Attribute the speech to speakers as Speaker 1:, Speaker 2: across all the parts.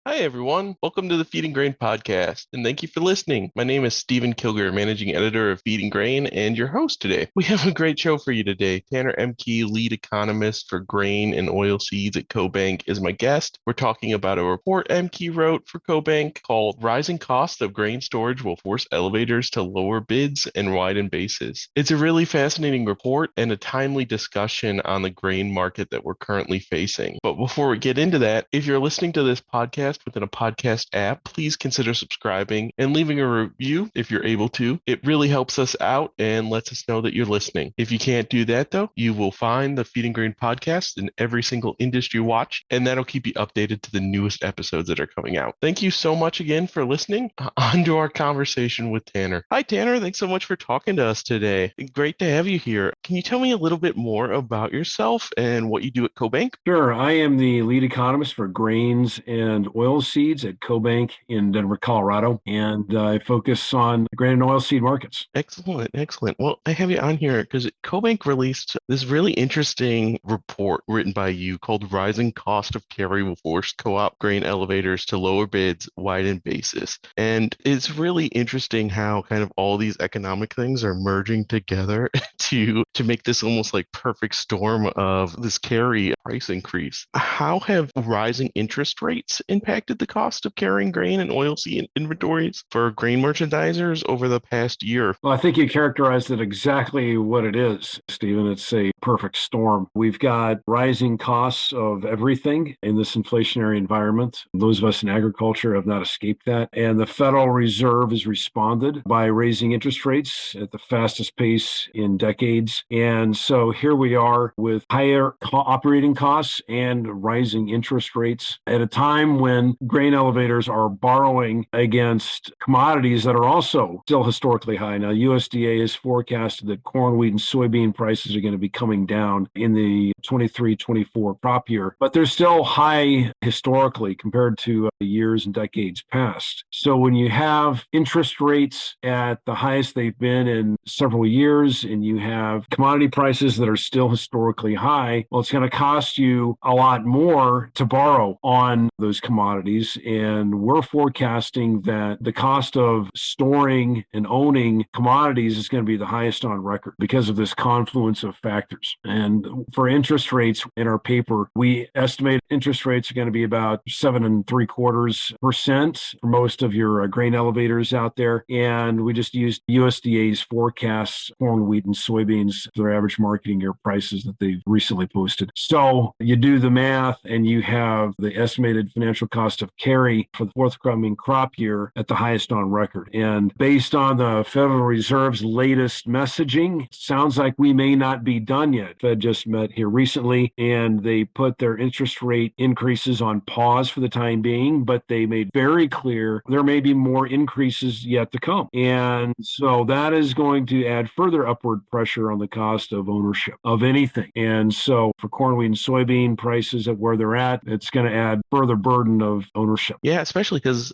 Speaker 1: Hi, everyone. Welcome to the Feed and Grain podcast, and thank you for listening. My name is Stephen Kilger, managing editor of Feed and Grain, and your host today. We have a great show for you today. Tanner Ehmke, lead economist for grain and oilseeds at CoBank, is my guest. We're talking about a report Ehmke wrote for CoBank called Rising Costs of Grain Storage Will Force Elevators to Lower Bids and Widen Bases. It's a really fascinating report and a timely discussion on the grain market that we're currently facing. But before we get into that, if you're listening to this podcast within a podcast app, please consider subscribing and leaving a review if you're able to. It really helps us out and lets us know that you're listening. If you can't do that, though, you will find the Feed and Grain podcast in every single industry watch, and that'll keep you updated to the newest episodes that are coming out. Thank you so much again for listening. On to our conversation with Tanner. Hi, Tanner. Thanks so much for talking to us today. Great to have you here. Can you tell me a little bit more about yourself and what you do at CoBank?
Speaker 2: Sure. I am the lead economist for grains and oilseeds at CoBank in Denver, Colorado, and I focus on grain and oilseed markets.
Speaker 1: Excellent, excellent. Well, I have you on here because CoBank released this really interesting report written by you called Rising Cost of Carry Will Force Co-op Grain Elevators to Lower Bids, Widen Basis. And it's really interesting how kind of all these economic things are merging together to make this almost like perfect storm of this carry price increase. How have rising interest rates impacted the cost of carrying grain and oilseed inventories for grain merchandisers over the past year?
Speaker 2: Well, I think you characterized it exactly what it is, Stephen. It's a perfect storm. We've got rising costs of everything in this inflationary environment. Those of us in agriculture have not escaped that. And the Federal Reserve has responded by raising interest rates at the fastest pace in decades. And so here we are with higher operating costs and rising interest rates at a time when grain elevators are borrowing against commodities that are also still historically high. Now, USDA has forecasted that corn, wheat, and soybean prices are going to be coming down in the 23-24 crop year, but they're still high historically compared to years and decades past. So when you have interest rates at the highest they've been in several years and you have commodity prices that are still historically high, well, it's going to cost you a lot more to borrow on those commodities. And we're forecasting that the cost of storing and owning commodities is going to be the highest on record because of this confluence of factors. And for interest rates in our paper, we estimate interest rates are going to be about 7.75% for most of your grain elevators out there. And we just used USDA's forecasts, corn, wheat, and soybeans, their average marketing year prices that they've recently posted. So you do the math and you have the estimated financial cost of carry for the forthcoming crop year at the highest on record. And based on the Federal Reserve's latest messaging, sounds like we may not be done yet. Fed just met here recently and they put their interest rate increases on pause for the time being, but they made very clear there may be more increases yet to come. And so that is going to add further upward pressure on the cost of ownership of anything. And so for corn, wheat, and soybean prices at where they're at, it's going to add further burden of ownership.
Speaker 1: Yeah, especially because,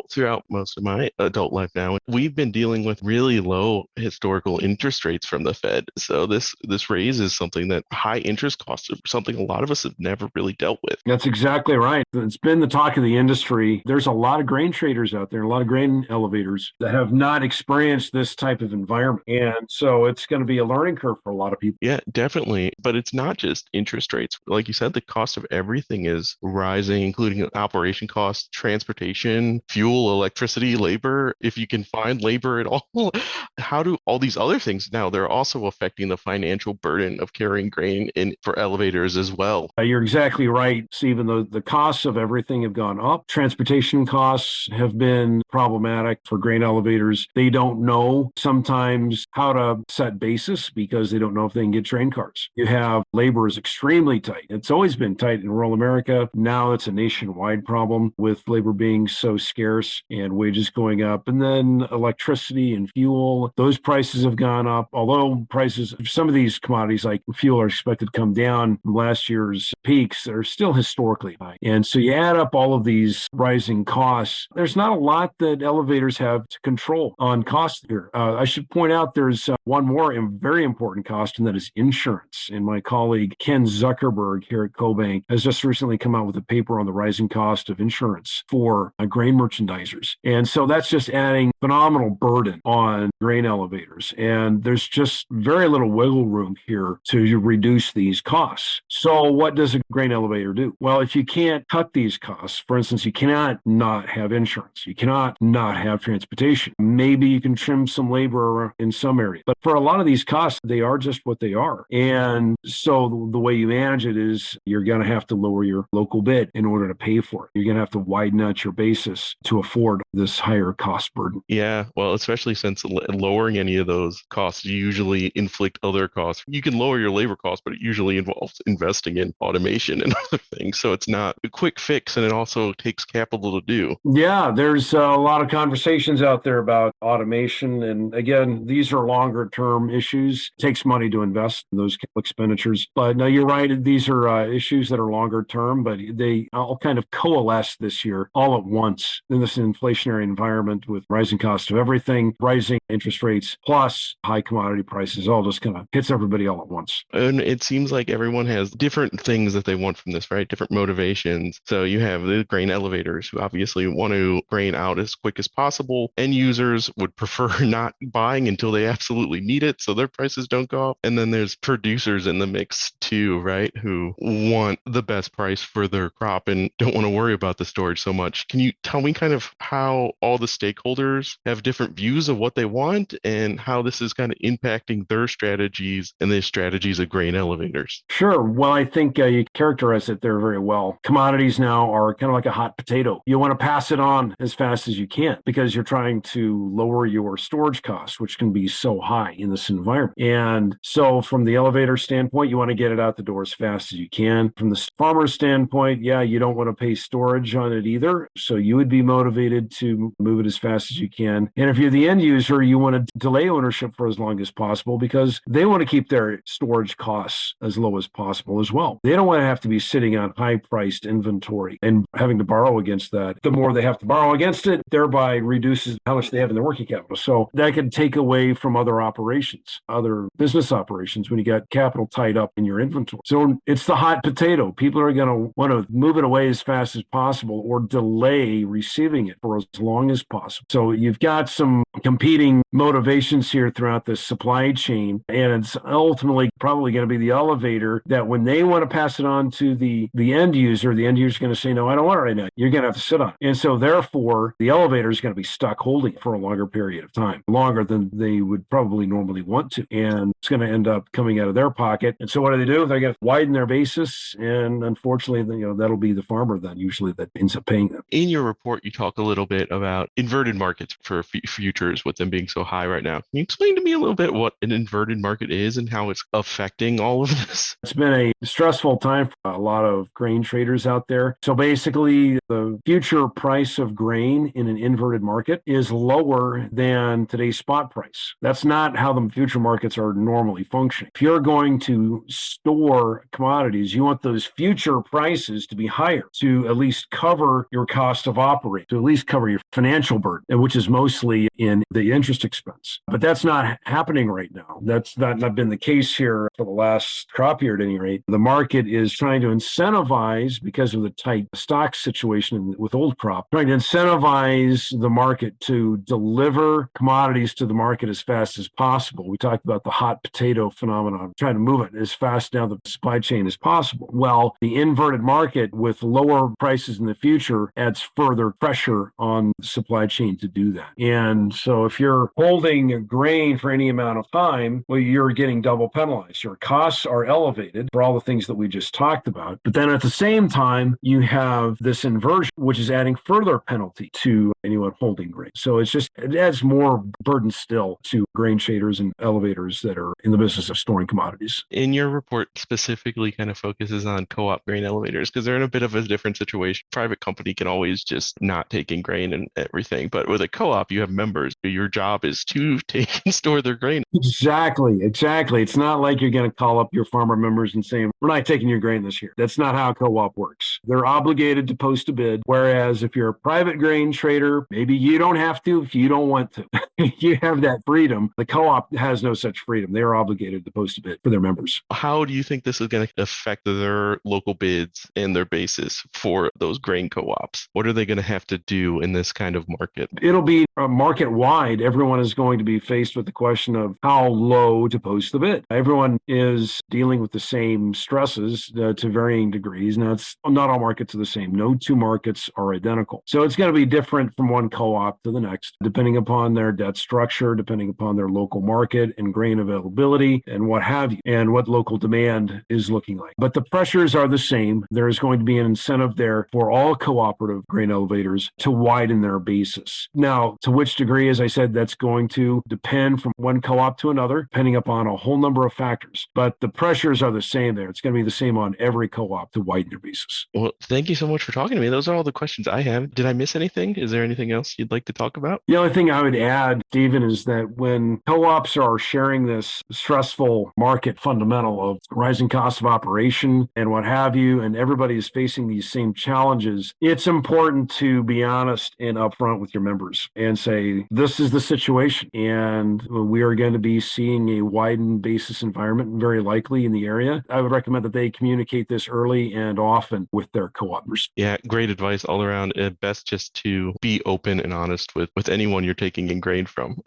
Speaker 1: throughout most of my adult life now, we've been dealing with really low historical interest rates from the Fed. So this raise is something that high interest costs are something a lot of us have never really dealt with.
Speaker 2: That's exactly right. It's been the talk of the industry. There's a lot of grain traders out there, a lot of grain elevators that have not experienced this type of environment. And so it's going to be a learning curve for a lot of people.
Speaker 1: Yeah, definitely. But it's not just interest rates. Like you said, the cost of everything is rising, including operation costs, transportation, fuel, electricity, labor. If you can find labor at all, how do all these other things now? They're also affecting the financial burden of carrying grain in for elevators as well.
Speaker 2: You're exactly right, Stephen. The costs of everything have gone up. Transportation costs have been problematic for grain elevators. They don't know sometimes how to set basis because they don't know if they can get train cars. You have labor is extremely tight. It's always been tight in rural America. Now it's a nationwide problem with labor being so scarce and wages going up. And then electricity and fuel, those prices have gone up. Although prices of some of these commodities like fuel are expected to come down from last year's peaks, they're still historically high. And so you add up all of these rising costs, there's not a lot that elevators have to control on costs here. I should point out there's one more very important cost, and that is insurance. And my colleague Ken Zuckerberg here at CoBank has just recently come out with a paper on the rising cost of insurance for grain merchandisers. And so that's just adding phenomenal burden on grain elevators. And there's just very little wiggle room here to reduce these costs. So what does a grain elevator do? Well, if you can't cut these costs, for instance, you cannot not have insurance. You cannot not have transportation. Maybe you can trim some labor in some areas. But for a lot of these costs, they are just what they are. And so the way you manage it is you're going to have to lower your local bid in order to pay for it. You're going to have to widen out your basis to afford this higher cost burden.
Speaker 1: Yeah, well, especially since lowering any of those costs usually inflict other costs. You can lower your labor costs, but it usually involves investing in automation and other things. So it's not a quick fix, and it also takes capital to do.
Speaker 2: Yeah, there's a lot of conversations out there about automation. And again, these are longer term issues. It takes money to invest in those expenditures. But no, you're right. These are issues that are longer term, but they all kind of coalesce this year all at once in this inflationary environment with rising cost of everything, rising interest rates, plus high commodity prices, all just kind of hits everybody all at once.
Speaker 1: And it seems like everyone has different things that they want from this, right? Different motivations. So you have the grain elevators who obviously want to grain out as quick as possible. End users would prefer not buying until they absolutely need it, so their prices don't go up. And then there's producers in the mix too, right? Who want the best price for their crop and don't want to worry about the storage so much. Can you tell me kind of how all the stakeholders have different views of what they want and how this is kind of impacting their strategies and the strategies of grain elevators?
Speaker 2: Sure. Well, I think you characterized it there very well. Commodities now are kind of like a hot potato. You want to pass it on as fast as you can because you're trying to lower your storage costs, which can be so high in this environment. And so from the elevator standpoint, you want to get it out the door as fast as you can. From the farmer standpoint, yeah, you don't want to pay storage on it either. So you would be motivated to move it as fast as you can. And if you're the end user, you want to delay ownership for as long as possible because they want to keep their storage costs as low as possible as well. They don't want to have to be sitting on high-priced inventory and having to borrow against that. The more they have to borrow against it, thereby reduces how much they have in their working capital. So that can take away from other operations, other business operations when you got capital tied up in your inventory. So it's the hot potato. People are going to want to move it away as fast as possible or delay receiving it for as long as possible. So you've got some competing motivations here throughout the supply chain, and it's ultimately probably going to be the elevator that when they want to pass it on to the end user is going to say, no, I don't want it right now. You're going to have to sit on it. And so therefore, the elevator is going to be stuck holding for a longer period of time, longer than they would probably normally want to. And it's going to end up coming out of their pocket. And so what do? They're going to widen their basis. And unfortunately, that'll be the farmer then usually that ends up paying them.
Speaker 1: In your report, you talk a little bit about inverted markets for futures with them being so high right now. Can you explain to me a little bit what an inverted market is and how it's affecting all of this?
Speaker 2: It's been a stressful time for a lot of grain traders out there. So basically, the future price of grain in an inverted market is lower than today's spot price. That's not how the future markets are normally functioning. If you're going to store commodities, you want those future prices to be higher to at least cover your cost of operating, to at least cover your financial burden, which is mostly in the interest expense. But that's not happening right now. That's not been the case here for the last crop year at any rate. The market is trying to incentivize, because of the tight stock situation with old crop, trying to incentivize the market to deliver commodities to the market as fast as possible. We talked about the hot potato phenomenon, trying to move it as fast down the supply chain as possible. Well, the inverted market with lower prices in the future adds further pressure on the supply chain to do that. And so if you're holding grain for any amount of time, well, you're getting double penalized. Your costs are elevated for all the things that we just talked about. But then at the same time, you have this inversion, which is adding further penalty to anyone holding grain. So it adds more burden still to grain traders and elevators that are in the business of storing commodities.
Speaker 1: In your report specifically kind of focuses on co-op grain elevators because they're in a bit of a different situation. Private company can always just not take in grain and everything. But with a co-op, you have members. Your job is to take and store their grain.
Speaker 2: Exactly. It's not like you're going to call up your farmer members and say, we're not taking your grain this year. That's not how a co-op works. They're obligated to post a bid. Whereas if you're a private grain trader, maybe you don't have to if you don't want to. You have that freedom. The co-op has no such freedom. They are obligated to post a bid for their members.
Speaker 1: How do you think this is going to affect their local bids and their basis for those grain co-ops? What are they going to have to do in this kind of market?
Speaker 2: It'll be market wide. Everyone is going to be faced with the question of how low to post the bid. Everyone is dealing with the same stresses to varying degrees. Now, it's not all markets are the same. No two markets are identical. So it's going to be different from one co-op to the next, depending upon their debt structure, depending upon their local market and grain availability and what have you, and what local demand is looking like. But the pressures are the same. There is going to be an incentive there for all cooperative grain elevators to widen their basis. Now, to which degree, as I said, that's going to depend from one co-op to another, depending upon a whole number of factors. But the pressures are the same there. It's going to be the same on every co-op to widen their basis.
Speaker 1: Well, thank you so much for talking to me. Those are all the questions I have. Did I miss anything? Is there anything else you'd like to talk about?
Speaker 2: The only thing I would add, Stephen, is that when co-ops are sharing this stressful market fundamental of rising costs of operation and what have you, and everybody is facing these same challenges, it's important to be honest and upfront with your members and say, this is the situation. And we are going to be seeing a widened basis environment, very likely in the area. I would recommend that they communicate this early and often with their co-opers.
Speaker 1: Yeah, great advice all around. Best just to be open and honest with anyone you're taking in grain from.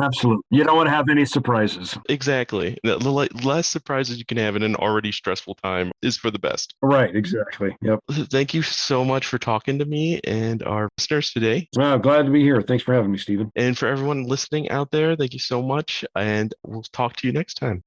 Speaker 2: Absolutely. You don't want to have any surprises.
Speaker 1: Exactly. The less surprises you can have in an already stressful time is for the best.
Speaker 2: Right, exactly. Yep.
Speaker 1: Thank you so much for talking to me and our listeners today.
Speaker 2: Well, glad to be here. Thanks for having me, Stephen.
Speaker 1: And for everyone listening out there, thank you so much. And we'll talk to you next time.